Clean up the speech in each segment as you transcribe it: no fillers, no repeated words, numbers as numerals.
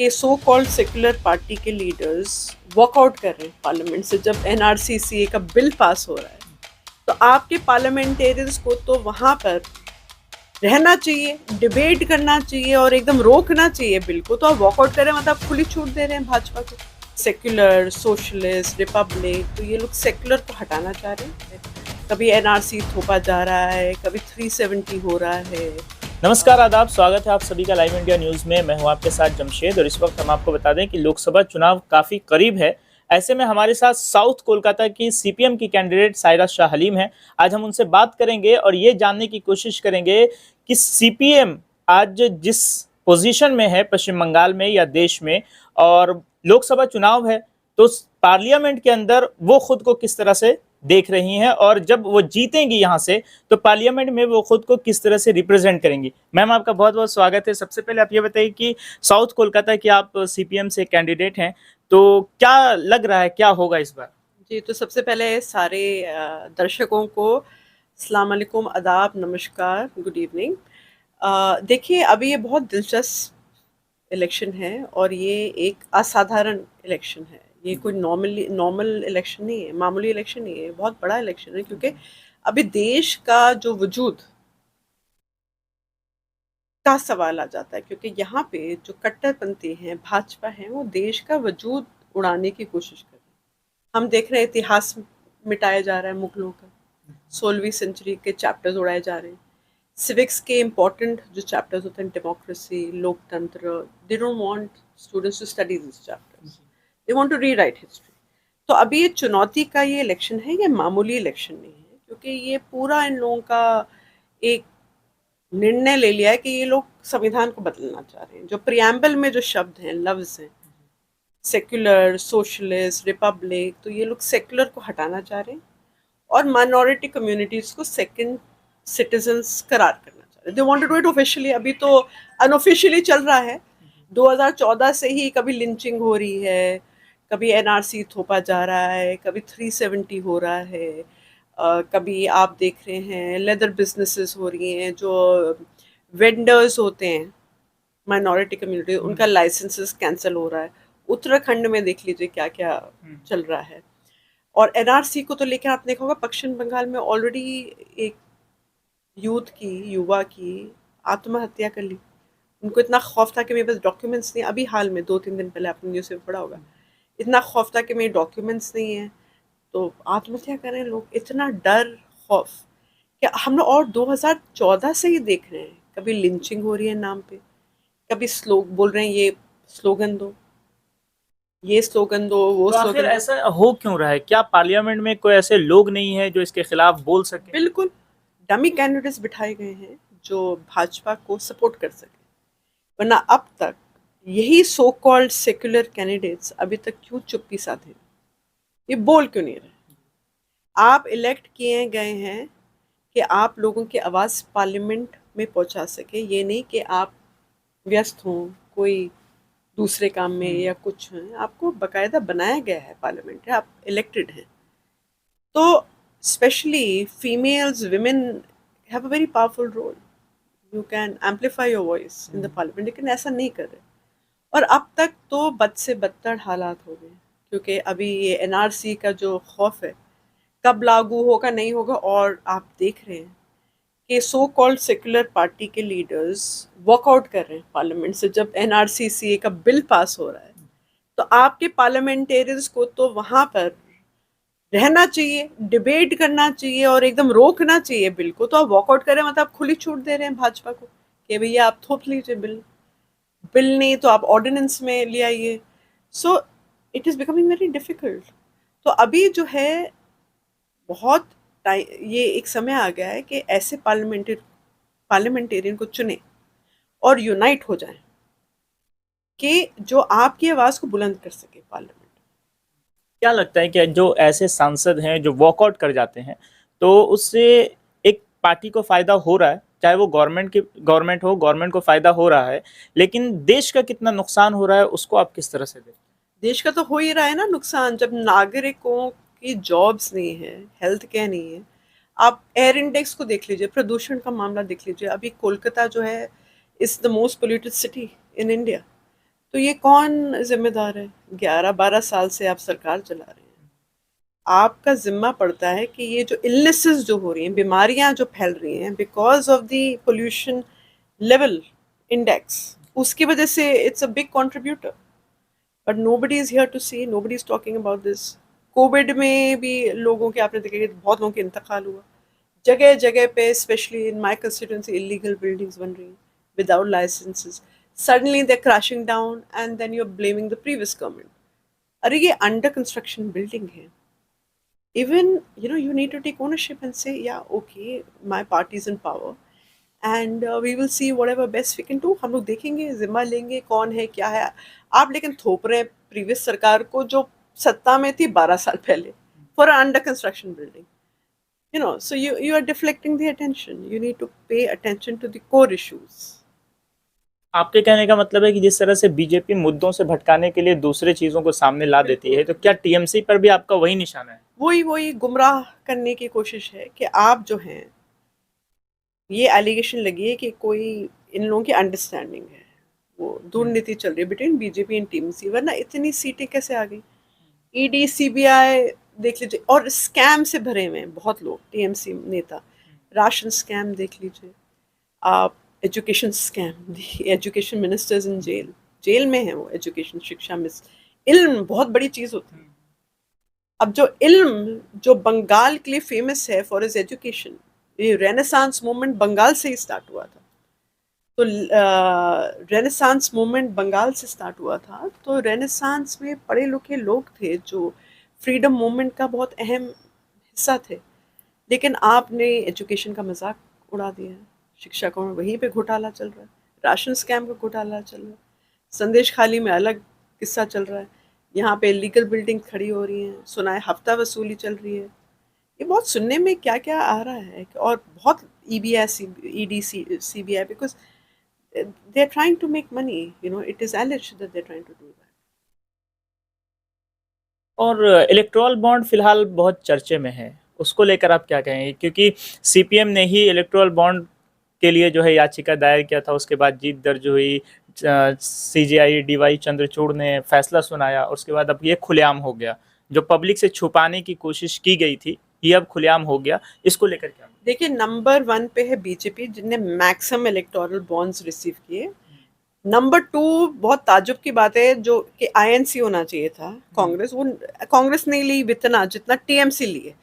कि so called secular party के leaders walkout कर रहे हैं पार्लियामेंट से जब एनआरसीसीए का बिल पास हो रहा है। तो आपके पार्लियामेंटेरियंस को तो वहाँ पर रहना चाहिए, डिबेट करना चाहिए और एकदम रोकना चाहिए बिल को। तो आप वॉकआउट करें मतलब आप खुली छूट दे रहे हैं भाजपा को। सेक्युलर, सोशलिस्ट, रिपब्लिक, तो ये लोग सेक्युलर को हटाना चाह रहे हैं। कभी एनआरसी थोपा जा रहा है, कभी 370 हो रहा है। नमस्कार, आदाब, स्वागत है आप सभी का लाइव इंडिया न्यूज में। मैं हूं आपके साथ जमशेद और इस वक्त हम आपको बता दें कि लोकसभा चुनाव काफी करीब है। ऐसे में हमारे साथ साउथ कोलकाता की सीपीएम की कैंडिडेट सायरा शाह हलीम है। आज हम उनसे बात करेंगे और ये जानने की कोशिश करेंगे कि सीपीएम आज जिस पोजीशन में है पश्चिम बंगाल में या देश में, और लोकसभा चुनाव है, तो पार्लियामेंट के अंदर वो खुद को किस तरह से देख रही हैं और जब वो जीतेंगी यहाँ से तो पार्लियामेंट में वो खुद को किस तरह से रिप्रेजेंट करेंगी। मैम, आपका बहुत बहुत स्वागत है। सबसे पहले आप ये बताइए कि साउथ कोलकाता की आप सीपीएम से कैंडिडेट हैं, तो क्या लग रहा है, क्या होगा इस बार? जी, तो सबसे पहले सारे दर्शकों को अस्सलाम वालेकुम, आदाब, नमस्कार, गुड इवनिंग। देखिए, अभी ये बहुत दिलचस्प इलेक्शन है और ये एक असाधारण इलेक्शन है। ये कोई नॉर्मल इलेक्शन नहीं है, मामूली इलेक्शन नहीं है, बहुत बड़ा इलेक्शन है क्योंकि अभी देश का जो वजूद का सवाल आ जाता है क्योंकि यहाँ पे जो कट्टरपंथी हैं, भाजपा हैं, वो देश का वजूद उड़ाने की कोशिश कर रहे हैं। हम देख रहे हैं इतिहास मिटाया जा रहा है मुगलों का, 16वीं सेंचुरी के चैप्टर्स उड़ाए जा रहे हैं। सिविक्स के इम्पोर्टेंट जो चैप्टर्स होते हैं, डेमोक्रेसी, लोकतंत्र, they don't want students to study this chapters, they want to rewrite history. तो अभी ये चुनौती का ये इलेक्शन है, ये मामूली इलेक्शन नहीं है क्योंकि ये पूरा इन लोगों का एक निर्णय ले लिया है कि ये लोग संविधान को बदलना चाह रहे हैं। जो प्रियम्बल में जो शब्द हैं, लफ्ज हैं, सेक्युलर, सोशलिस्ट, रिपब्लिक, तो ये लोग सेक्युलर को हटाना चाह रहे हैं और माइनॉरिटी कम्युनिटीज को सेकंड सिटीजन्स करार करना चाह रहे हैं। They want to do it officially, अभी तो अनऑफिशियली चल रहा है। 2014 से ही कभी लिंचिंग हो रही है, कभी एनआरसी थोपा जा रहा है, कभी 370 हो रहा है, कभी आप देख रहे हैं लेदर बिजनेसेस हो रही हैं, जो वेंडर्स होते हैं माइनॉरिटी कम्युनिटी, उनका लाइसेंसेस कैंसिल हो रहा है। उत्तराखंड में देख लीजिए क्या क्या चल रहा है। और एनआरसी को तो लेकर आपने देखा होगा, पश्चिम बंगाल में ऑलरेडी एक युवा की आत्महत्या कर ली। उनको इतना खौफ था कि मेरे पास डॉक्यूमेंट्स नहीं, अभी हाल में 2-3 दिन पहले आपने न्यूज़ में पढ़ा होगा, इतना खौफ था कि मेरे डॉक्यूमेंट्स नहीं है तो आत्महत्या करें लोग। इतना डर, खौफ कि हम लोग और 2014 से ही देख रहे हैं, कभी लिंचिंग हो रही है नाम पे, कभी बोल रहे हैं ये स्लोगन दो, ये स्लोगन दो, वो तो आखिर स्लोगन दो। ऐसा हो क्यों रहा है? क्या पार्लियामेंट में कोई ऐसे लोग नहीं है जो इसके खिलाफ बोल सके? बिल्कुल, डमी कैंडिडेट्स बिठाए गए हैं जो भाजपा को सपोर्ट कर सके। वरना अब तक यही सो कॉल्ड सेक्युलर कैंडिडेट्स अभी तक क्यों चुप्पी साधे, ये बोल क्यों नहीं रहे? आप इलेक्ट किए गए हैं कि आप लोगों की आवाज़ पार्लियामेंट में पहुंचा सके, ये नहीं कि आप व्यस्त हों कोई दूसरे काम में या कुछ हैं। आपको बकायदा बनाया गया है पार्लियामेंट, आप इलेक्टेड हैं। तो specially females, women have a very powerful role. You can amplify your voice in the parliament, लेकिन ऐसा नहीं कर रहे। और अब तक तो बद से बदतर हालात हो गए क्योंकि अभी ये एनआरसी का जो खौफ है कब लागू होगा नहीं होगा। और आप देख रहे हैं कि सो कॉल्ड सेक्युलर पार्टी के लीडर्स वॉकआउट कर रहे हैं पार्लियामेंट से जब एनआरसीसीए का बिल पास हो रहा है। तो आपके पार्लियामेंटेरियंस को तो वहाँ पर रहना चाहिए, डिबेट करना चाहिए और एकदम रोकना चाहिए बिल को। तो आप वॉकआउट करें मतलब आप खुली छूट दे रहे हैं भाजपा को कि भैया आप थोप लीजिए बिल, बिल नहीं तो आप ऑर्डिनेंस में ले आइए। So it is becoming very difficult. तो अभी जो है बहुत ये एक समय आ गया है कि ऐसे पार्लियामेंटेरियन को चुने और यूनाइट हो जाएं कि जो आपकी आवाज़ को बुलंद कर सके पार्लियामेंट। क्या लगता है कि जो ऐसे सांसद हैं जो वॉकआउट कर जाते हैं, तो उससे एक पार्टी को फायदा हो रहा है, चाहे वो गवर्नमेंट हो, गवर्नमेंट को फायदा हो रहा है, लेकिन देश का कितना नुकसान हो रहा है उसको आप किस तरह से देखते हैं? देश का तो हो ही रहा है ना नुकसान, जब नागरिकों की जॉब्स नहीं है, हेल्थ केयर नहीं है। आप एयर इंडेक्स को देख लीजिए, प्रदूषण का मामला देख लीजिए। अभी कोलकाता जो है is the most polluted city in India. तो ये कौन जिम्मेदार है? 11-12 साल से आप सरकार चला रहे हैं। आपका जिम्मा पड़ता है कि ये जो इलनेसेस जो हो रही हैं, बीमारियां जो फैल रही हैं because of the pollution level index, उसकी वजह से it's a big contributor, but nobody is here to see, nobody is talking about this. COVID में भी लोगों के, आपने देखा कि बहुत लोगों के इंतकाल हुआ जगह जगह पे, specially in my constituency illegal buildings बन रही हैं without licenses, suddenly they crashing down and then you are blaming the previous government. अरे ये अंडर कंस्ट्रक्शन बिल्डिंग है। Even you need to take ownership and say, yeah, okay, my party is in power and we will see whatever best we can do। हम लोग देखेंगे, जिम्मा लेंगे, कौन है क्या है। आप लेकिन थोप रहे हैं प्रीवियस सरकार को जो सत्ता में थी 12 साल पहले for under construction building. So you are deflecting the attention, you need to pay attention to the core issues। आपके कहने का मतलब है कि जिस तरह से बीजेपी मुद्दों से भटकाने के लिए दूसरे चीजों को सामने ला देती है, तो क्या टीएमसी पर भी आपका वही निशाना है? वही गुमराह करने की कोशिश है कि आप जो हैं, ये एलिगेशन लगी है कि कोई इन लोगों की अंडरस्टैंडिंग है, वो दुर्नीति चल रही है बिटवीन बीजेपी एंड टीएमसी, वरना इतनी सीटें कैसे आ गई? ईडी सीबीआई देख लीजिए, और स्कैम से भरे हुए हैं बहुत लोग टीएमसी नेता। राशन स्कैम देख लीजिए आप, education scam, education ministers in jail में है वो, एजुकेशन शिक्षा में इल्म बहुत बड़ी चीज होती है। अब जो इल्म जो बंगाल के लिए फेमस है फॉर इज एजुकेशन, ये रेनेसांस मूवमेंट बंगाल से ही स्टार्ट हुआ था। तो रेनेसांस मूवमेंट बंगाल से स्टार्ट हुआ था, तो रेनेसांस में पढ़े लिखे लोग थे जो फ्रीडम मूवमेंट का बहुत अहम हिस्सा थे, लेकिन आपने एजुकेशन का मजाक उड़ा दिया है। शिक्षकों में वहीं पे घोटाला चल रहा है, राशन स्कैम का घोटाला चल रहा है, संदेश खाली में अलग किस्सा चल रहा है, यहाँ पे लीगल बिल्डिंग खड़ी हो रही है, सुना है हफ्ता वसूली चल रही है। ये बहुत सुनने में क्या क्या आ रहा है, और बहुत EBI ED CBI, because they are trying to make money, it is alleged that they're trying to do that। और इलेक्टोरल बॉन्ड फिलहाल बहुत चर्चे में है, उसको लेकर आप क्या कहेंगे? क्योंकि सीपीएम ने ही इलेक्टोरल बॉन्ड के लिए जो है याचिका दायर किया था, उसके बाद जीत दर्ज हुई, सीजेआई डीवाई चंद्रचूड़ ने फैसला सुनाया, उसके बाद अब ये खुलेआम हो गया। जो पब्लिक से छुपाने की कोशिश की गई थी, ये अब खुलेआम हो गया। इसको लेकर क्या? देखिए, नंबर 1 पे है बीजेपी, जिनने मैक्सिमम इलेक्टोरल बॉन्ड्स रिसीव किए। नंबर 2 बहुत ताजुब की बात है, जो कि आईएनसी होना चाहिए था कांग्रेस, वो कांग्रेस नहीं ली इतना जितना टीएमसी लिए।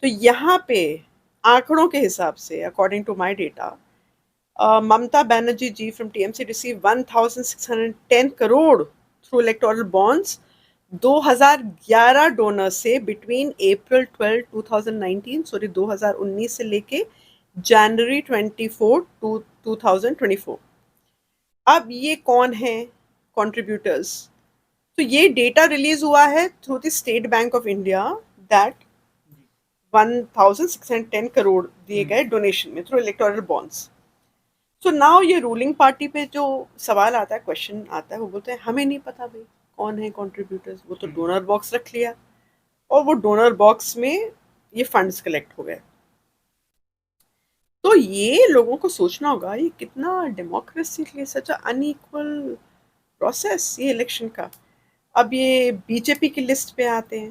तो यहाँ पे आंकड़ों के हिसाब से, according to my data, Mamata Banerjee ji from TMC received 1,610 crore through electoral bonds 2011 donor से बिटवीन अप्रैल 12, 2019 सॉरी 2019 से लेके जनवरी 24 2024। अब ये कौन है कंट्रीब्यूटर्स? तो ये डेटा रिलीज हुआ है through the state bank of India, that 1,610 crore दिए गए डोनेशन में through electoral bonds. So now ये रूलिंग पार्टी पे जो सवाल आता है, क्वेश्चन आता है, वो बोलते हैं हमें नहीं पता भाई कौन है कंट्रीब्यूटर्स, वो तो डोनर बॉक्स रख लिया और वो डोनर बॉक्स में ये फंड्स कलेक्ट हो गए। तो ये लोगों को सोचना होगा, ये कितना डेमोक्रेसी के लिए सच अनइक्वल प्रोसेस ये इलेक्शन का। अब ये बीजेपी की लिस्ट पे आते हैं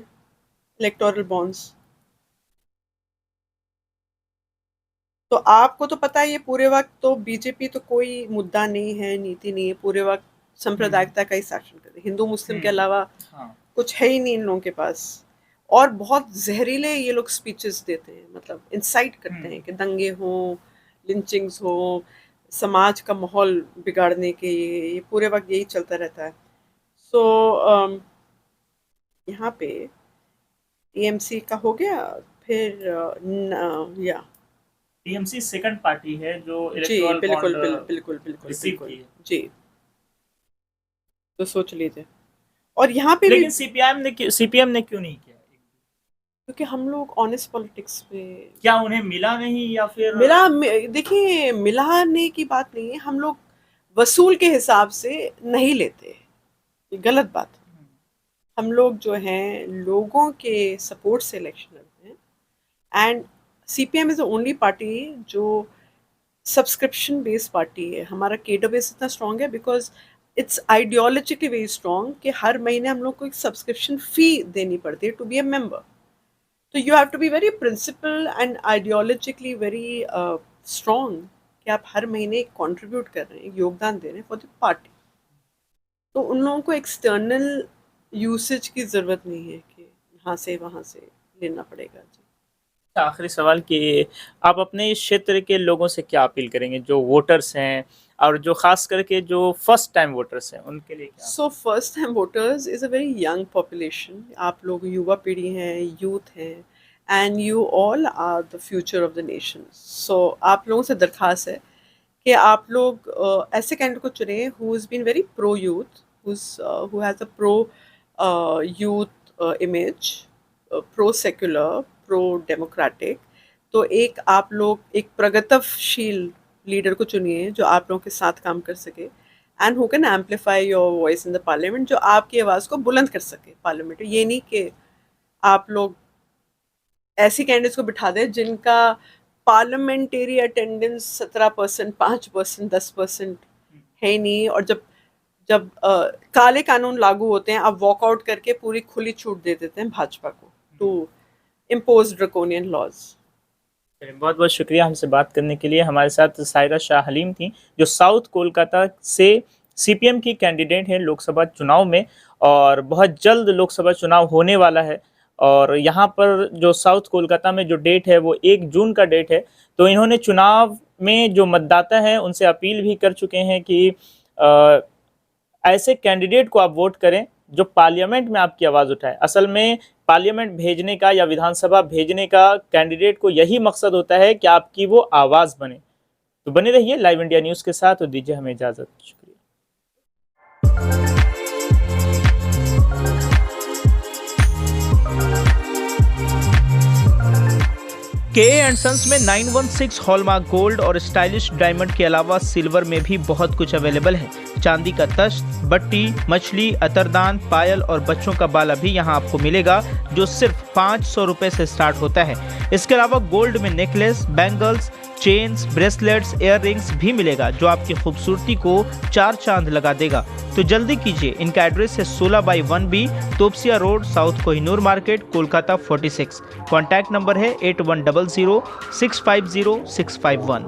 इलेक्टोरल बॉन्ड्स, तो आपको तो पता है ये पूरे वक्त तो बीजेपी तो कोई मुद्दा नहीं है, नीति नहीं है, पूरे वक्त सांप्रदायिकता का ही शासन कर रही है, हिंदू मुस्लिम के अलावा कुछ है ही नहीं इन लोगों के पास। और बहुत जहरीले ये लोग स्पीचेस देते हैं, मतलब इंसाइट करते हैं कि दंगे हों, लिंचिंग्स हो, समाज का माहौल बिगाड़ने के, ये पूरे वक्त यही चलता रहता है। सो यहाँ पे टीएमसी का हो गया, फिर या टीएमसी सेकंड पार्टी है जो जी इलेक्टोरल बिल्कुल बॉन्ड बिल्कुल बिल्कुल रिसीव बिल्कुल की है। जी, तो सोच लीजिए। और यहाँ पे भी लेकिन सीपीएम ने क्यों नहीं किया? क्योंकि हम लोग ऑनेस्ट पॉलिटिक्स पे, क्या उन्हें मिला नहीं या फिर देखिए मिलाने की बात नहीं है, हम लोग वसूल के हिसाब से नहीं लेते, ये गलत बात है। हम लोग जो हैं लोगों के सपोर्ट से इलेक्शन लड़ते हैं, and CPM is the only party जो सब्सक्रिप्शन बेस्ड पार्टी है। हमारा केडर बेस इतना स्ट्रांग है because it's ideologically very strong कि हर महीने हम लोग को एक सब्सक्रिप्शन फ़ी देनी पड़ती है टू बी अ मेंबर। तो you have to be very principle and ideologically very strong कि आप हर महीने कंट्रीब्यूट कर रहे हैं, योगदान दे रहे हैं फॉर द पार्टी। तो उन लोगों को एक्सटर्नल यूसेज की ज़रूरत नहीं है कि यहाँ से वहाँ से लेना पड़ेगा। जी। आखिरी सवाल कि आप अपने इस क्षेत्र के लोगों से क्या अपील करेंगे, जो वोटर्स हैं और जो खास करके जो फर्स्ट टाइम वोटर्स हैं उनके लिए क्या? So first time voters is a very young population. आप लोग युवा पीढ़ी हैं, यूथ हैं, and you all are the future of the nation. So आप लोगों से दरख्वास्त है कि आप लोग ऐसे कैंडिडेट को चुनें who is been very pro youth, who has a pro youth image, pro secular, pro democratic. तो एक आप लोग एक प्रगतिशील लीडर को चुनिए जो आप लोगों के साथ काम कर सके and who can amplify your voice in the parliament, जो आपकी आवाज़ को बुलंद कर सके पार्लियामेंट। ये नहीं कि आप लोग ऐसी कैंडिडेट्स को बिठा दें जिनका पार्लियामेंटेरी अटेंडेंस 17%, 5%, 10% है ही नहीं, और जब जब काले कानून लागू होते हैं आप वॉकआउट करके पूरी खुली छूट दे देते हैं भाजपा को टू इम्पोज ड्रकोनियन लॉज। बहुत बहुत शुक्रिया हमसे बात करने के लिए। हमारे साथ सायरा शाह हलीम थी जो साउथ कोलकाता से सीपीएम की कैंडिडेट हैं लोकसभा चुनाव में, और बहुत जल्द लोकसभा चुनाव होने वाला है। और यहाँ पर जो साउथ कोलकाता में जो डेट है वो 1 जून का डेट है। तो इन्होंने चुनाव में जो मतदाता हैं उनसे अपील भी कर चुके हैं कि ऐसे कैंडिडेट को आप वोट करें जो पार्लियामेंट में आपकी आवाज़ उठाए। असल में पार्लियामेंट भेजने का या विधानसभा भेजने का कैंडिडेट को यही मकसद होता है कि आपकी वो आवाज़ बने। तो बने रहिए लाइव इंडिया न्यूज़ के साथ और दीजिए हमें इजाज़त। शुक्रिया। के सन्स में 916 हॉलमार्क गोल्ड और स्टाइलिश डायमंड के अलावा सिल्वर में भी बहुत कुछ अवेलेबल है। चांदी का तश्त, बट्टी, मछली, अतरदान, पायल और बच्चों का बाला भी यहाँ आपको मिलेगा जो सिर्फ 500 रुपए से स्टार्ट होता है। इसके अलावा गोल्ड में necklace, bangles, chains, bracelets, earrings भी मिलेगा जो आपकी खूबसूरती को 4 चांद लगा देगा। तो जल्दी कीजिए, इनका एड्रेस है 16/1B Topsia road, south Kohinoor market, Kolkata 46। Contact number है 8100 650 651।